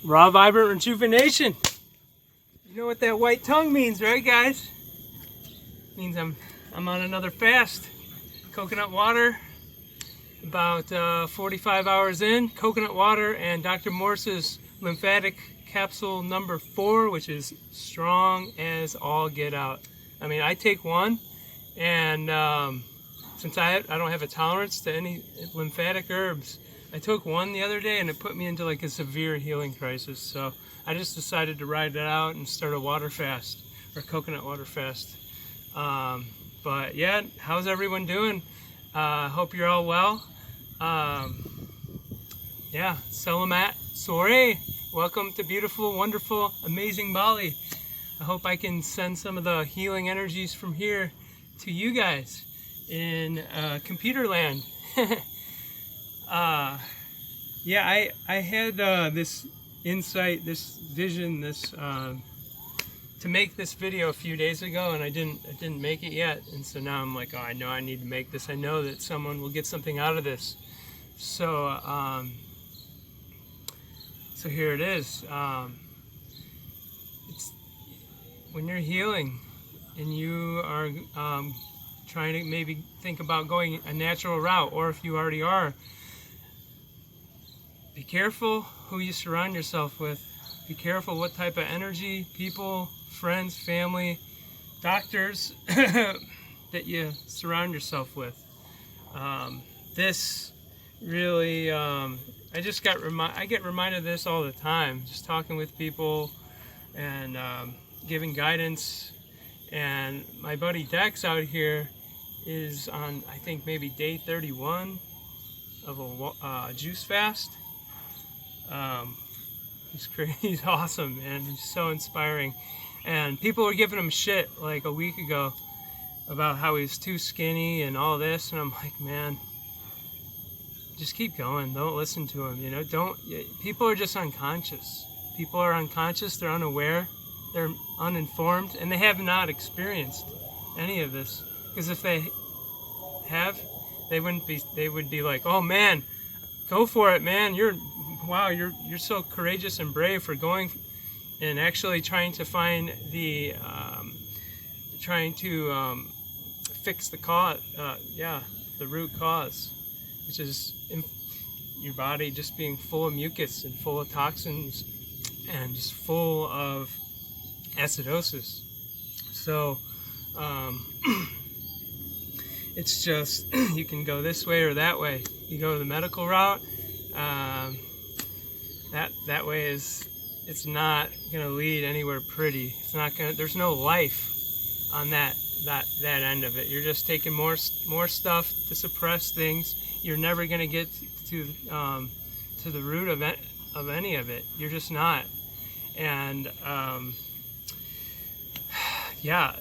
Raw, vibrant rejuvenation. You know what that white tongue means, right, guys? It means I'm on another fast. Coconut water, about 45 hours in. Coconut water and Dr. Morse's lymphatic capsule number 4, which is strong as all get out. I mean, I take one, and since I don't have a tolerance to any lymphatic herbs, I took one the other day and it put me into like a severe healing crisis. So I just decided to ride it out and start a water fast, or coconut water fast. But yeah, how's everyone doing? Hope you're all well. Yeah, Selamat Sore. Welcome to beautiful, wonderful, amazing Bali. I hope I can send some of the healing energies from here to you guys in computer land. Yeah, I had this insight, this vision, this to make this video a few days ago, and I didn't make it yet, and so now I'm like, oh, I know I need to make this. I know that someone will get something out of this. So so here it is. It's when you're healing and you are trying to maybe think about going a natural route, or if you already are, be careful who you surround yourself with. Be careful what type of energy, people, friends, family, doctors that you surround yourself with. This really, I get reminded of this all the time, just talking with people and giving guidance. And my buddy Dex out here is on, I think, maybe day 31 of a juice fast. He's awesome, man. He's so inspiring. And people were giving him shit like a week ago about how he's too skinny and all this, and I'm like, man, just keep going. Don't listen to him. You know, people are just unconscious. People are unconscious. They're unaware. They're uninformed, and they have not experienced any of this. Because if they have, they would be like, oh man, go for it, man. Wow, you're so courageous and brave for going and actually trying to find the fix the cause, the root cause, which is your body just being full of mucus and full of toxins and just full of acidosis. So it's just, you can go this way or that way. You go the medical route. That way it's not gonna lead anywhere pretty. It's not gonna. There's no life on that end of it. You're just taking more stuff to suppress things. You're never gonna get to the root of any of it. You're just not. And yeah,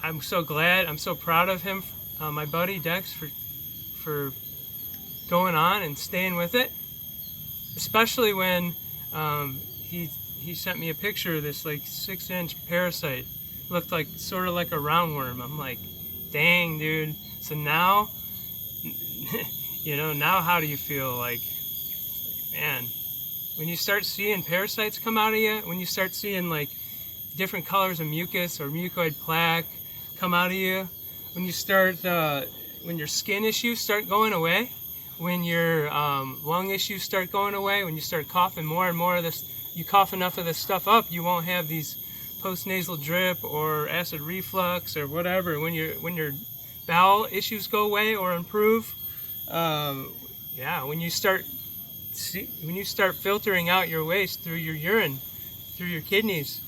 I'm so glad. I'm so proud of him, my buddy Dex, for going on and staying with it. Especially when he sent me a picture of this like 6-inch parasite. Looked like sort of like a roundworm. I'm like, dang, dude. So now, you know, now how do you feel? Like, man, when you start seeing parasites come out of you, when you start seeing like different colors of mucus or mucoid plaque come out of you, when you start, when your skin issues start going away, when your lung issues start going away, when you start coughing more and more of this, you cough enough of this stuff up, you won't have these postnasal drip or acid reflux or whatever. When your bowel issues go away or improve, when you start filtering out your waste through your urine, through your kidneys,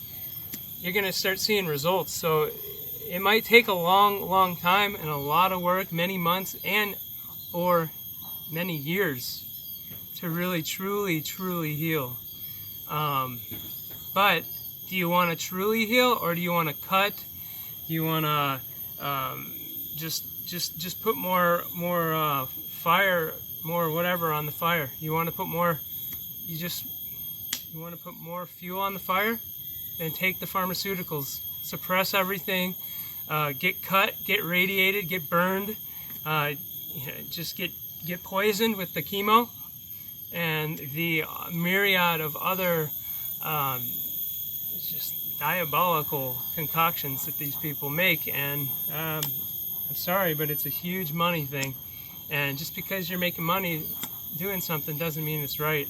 you're gonna start seeing results. So it might take a long time and a lot of work, many months or many years to really truly heal. But do you want to truly heal, or do you want to cut? Do you want to just put more fire, more whatever on the fire? You want to put more? You want to put more fuel on the fire? Then take the pharmaceuticals, suppress everything, get cut, get radiated, get burned, just get poisoned with the chemo, and the myriad of other just diabolical concoctions that these people make. And I'm sorry, but it's a huge money thing. And just because you're making money doing something doesn't mean it's right.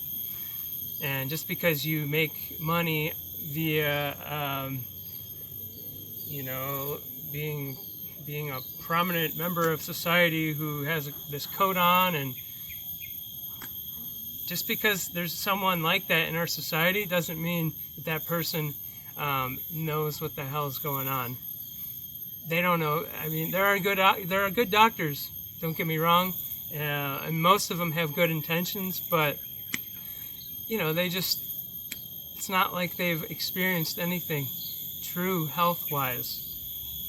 And just because you make money via, being a prominent member of society who has this coat on, and just because there's someone like that in our society doesn't mean that person knows what the hell is going on. They don't know. I mean, there are good doctors. Don't get me wrong, and most of them have good intentions, but it's not like they've experienced anything true health-wise.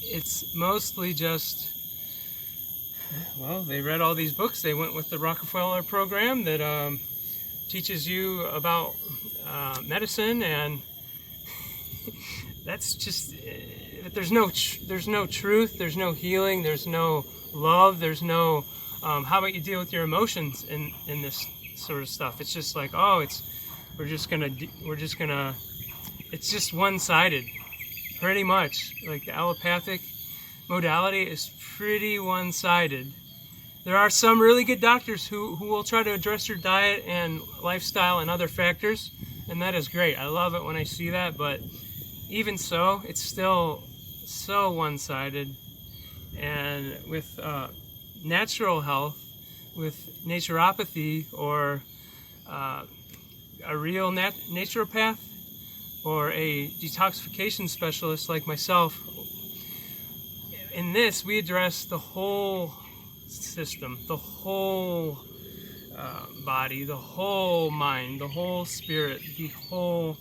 It's mostly just, well, they read all these books. They went with the Rockefeller program that teaches you about medicine, and that's just, there's no truth, there's no healing, there's no love, there's no, how about you deal with your emotions in this sort of stuff. It's just like, oh, it's just one-sided, pretty much. Like the allopathic modality is pretty one-sided. There are some really good doctors who will try to address your diet and lifestyle and other factors, and that is great. I love it when I see that, but even so, it's still so one-sided. And with natural health, with naturopathy, or a real naturopath, or a detoxification specialist like myself, in this we address the whole system, the whole body, the whole mind, the whole spirit, the whole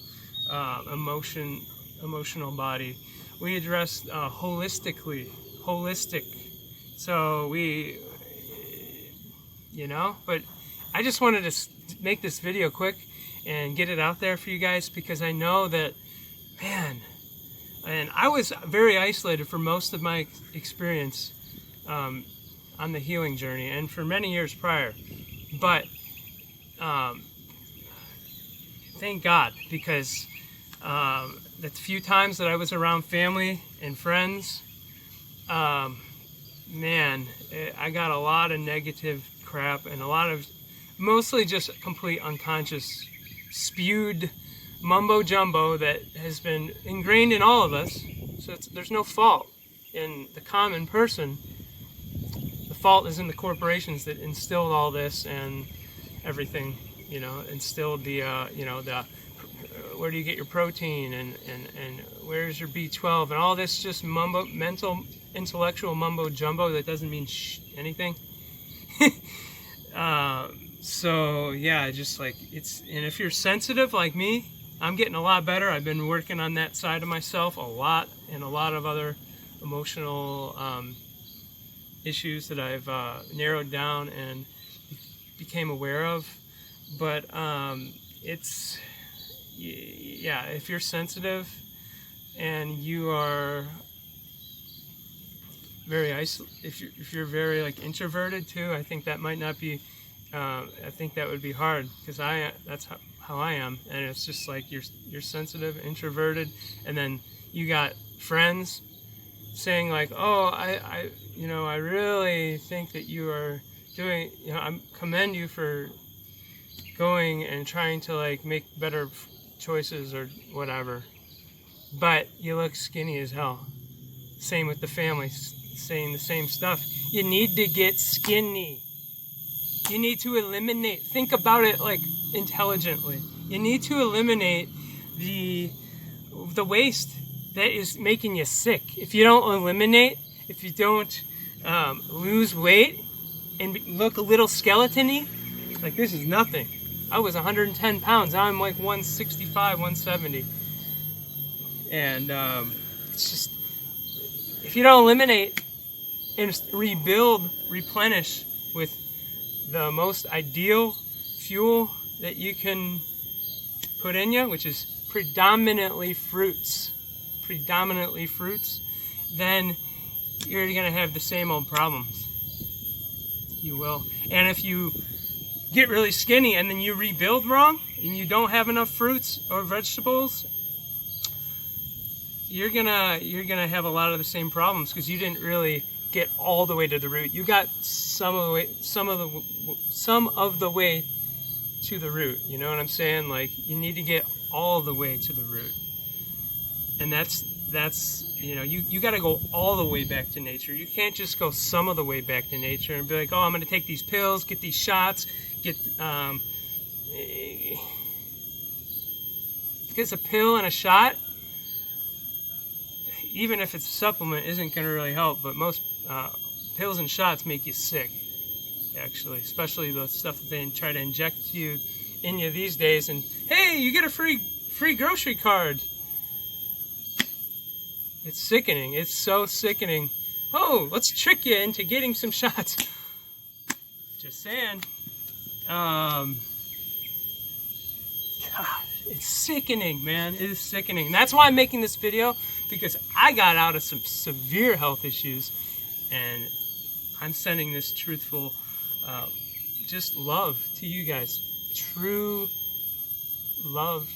emotional body. We address holistic. So but I just wanted to make this video quick and get it out there for you guys, because I know that, man, and I was very isolated for most of my experience on the healing journey, and for many years prior. But thank God, because the few times that I was around family and friends, man, I got a lot of negative crap, and a lot of mostly just complete unconscious spewed mumbo jumbo that has been ingrained in all of us. So there's no fault in the common person. The fault is in the corporations that instilled all this and everything, instilled the where do you get your protein, and where's your B12, and all this just intellectual mumbo jumbo that doesn't mean anything. So yeah, just like and if you're sensitive like me, I'm getting a lot better. I've been working on that side of myself a lot, and a lot of other emotional issues that I've narrowed down and became aware of. But if you're sensitive and you are very if you're very like introverted too, I think that might not be. I think that would be hard, because that's how I am, and it's just like you're sensitive, introverted, and then you got friends saying like, oh, I really think that you are doing, I commend you for going and trying to like make better choices or whatever, but you look skinny as hell. Same with the family, saying the same stuff. You need to get skinny. You need to eliminate, think about it like intelligently. You need to eliminate the waste that is making you sick. If you don't eliminate, if you don't lose weight and look a little skeleton-y, like this is nothing. I was 110 pounds, now I'm like 165, 170. And it's just, if you don't eliminate and rebuild, replenish with the most ideal fuel that you can put in you, which is predominantly fruits, then you're going to have the same old problems. You will. And if you get really skinny and then you rebuild wrong and you don't have enough fruits or vegetables, you're gonna have a lot of the same problems because you didn't really get all the way to the root. You got some of the way to the root. You know what I'm saying? Like, you need to get all the way to the root. And that's you know, you got to go all the way back to nature. You can't just go some of the way back to nature and be like, oh, I'm going to take these pills, get these shots, because a pill and a shot, even if it's a supplement, isn't going to really help. But most pills and shots make you sick, actually, especially the stuff that they try to inject in you these days. And hey, you get a free grocery card. It's sickening. It's so sickening. Oh, let's trick you into getting some shots. Just saying. God, it's sickening, man. It is sickening. And that's why I'm making this video, because I got out of some severe health issues, and I'm sending this truthful, just love to you guys. True love,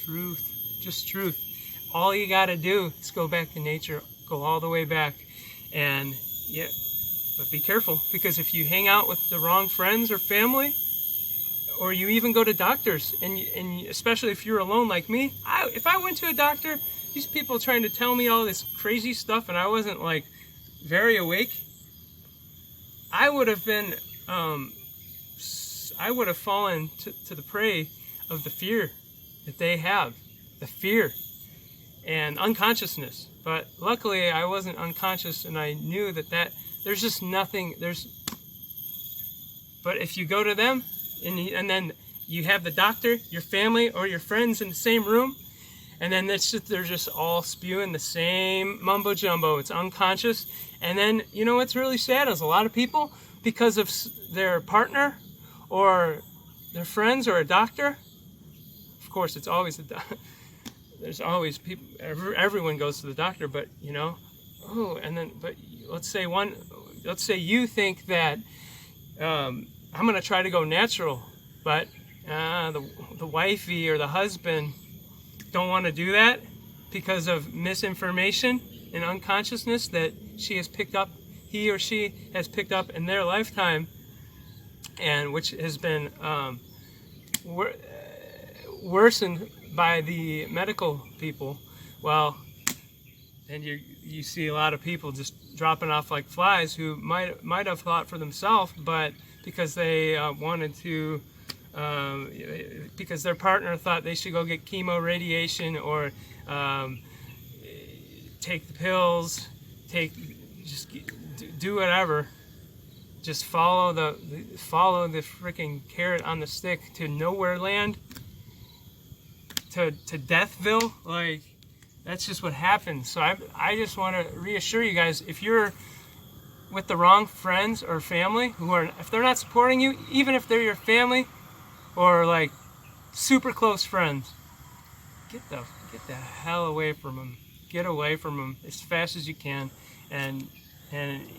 truth, just truth. All you got to do is go back to nature, go all the way back. And yeah, but be careful, because if you hang out with the wrong friends or family, or you even go to doctors, and especially if you're alone like me, if I went to a doctor, these people trying to tell me all this crazy stuff, and I wasn't like very awake, I would have been, I would have fallen to the prey of the fear that they have, the fear and unconsciousness. But luckily I wasn't unconscious, and I knew that there's just nothing, but if you go to them and then you have the doctor, your family, or your friends in the same room, and then they're just all spewing the same mumbo jumbo. It's unconscious. And then, you know what's really sad is a lot of people, because of their partner or their friends or a doctor, of course it's always there's always people, everyone goes to the doctor, but you know, but let's say you think that I'm going to try to go natural, but the wifey or the husband don't want to do that because of misinformation and unconsciousness that he or she has picked up in their lifetime, and which has been worsened by the medical people. Well, and you see a lot of people just dropping off like flies who might have thought for themselves, but because they wanted to, because their partner thought they should go get chemo, radiation, or take the pills, just do whatever. Just follow the freaking carrot on the stick to nowhere land, to Deathville. Like, that's just what happens. So I just want to reassure you guys, if you're with the wrong friends or family if they're not supporting you, even if they're your family or like super close friends, get the hell away from them. Get away from them as fast as you can. And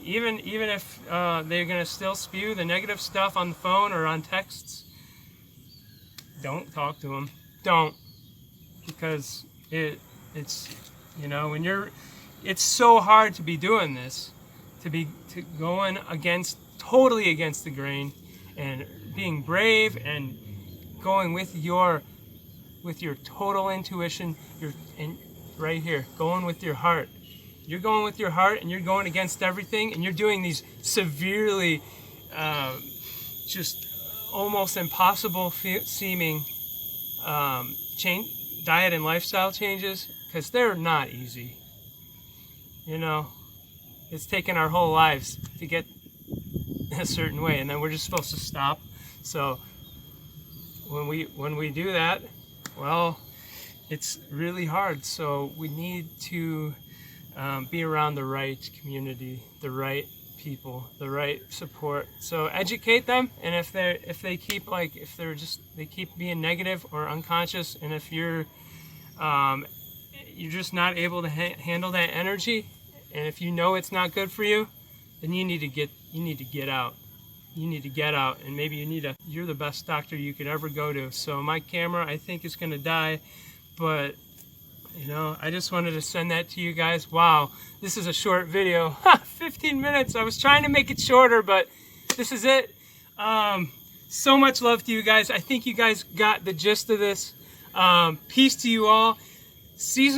even if they're gonna still spew the negative stuff on the phone or on texts, don't talk to them. Don't, because it's you know, when it's so hard to be doing this, to going totally against the grain, and being brave and going with your total intuition, right here, going with your heart. You're going with your heart, and you're going against everything, and you're doing these severely, just almost impossible seeming diet and lifestyle changes, because they're not easy. You know, it's taken our whole lives to get a certain way, and then we're just supposed to stop. So when we do that, well, it's really hard. So we need to be around the right community, the right people, the right support. So educate them, and if they keep being negative or unconscious, and if you're just not able to handle that energy, and if you know it's not good for you, then you need to get out. you need to get out, and maybe you're the best doctor you could ever go to. So my camera, I think, is going to die, but you know, I just wanted to send that to you guys. Wow, this is a short video. 15 minutes. I was trying to make it shorter, but this is it. So much love to you guys. I think you guys got the gist of this. Peace to you all. Season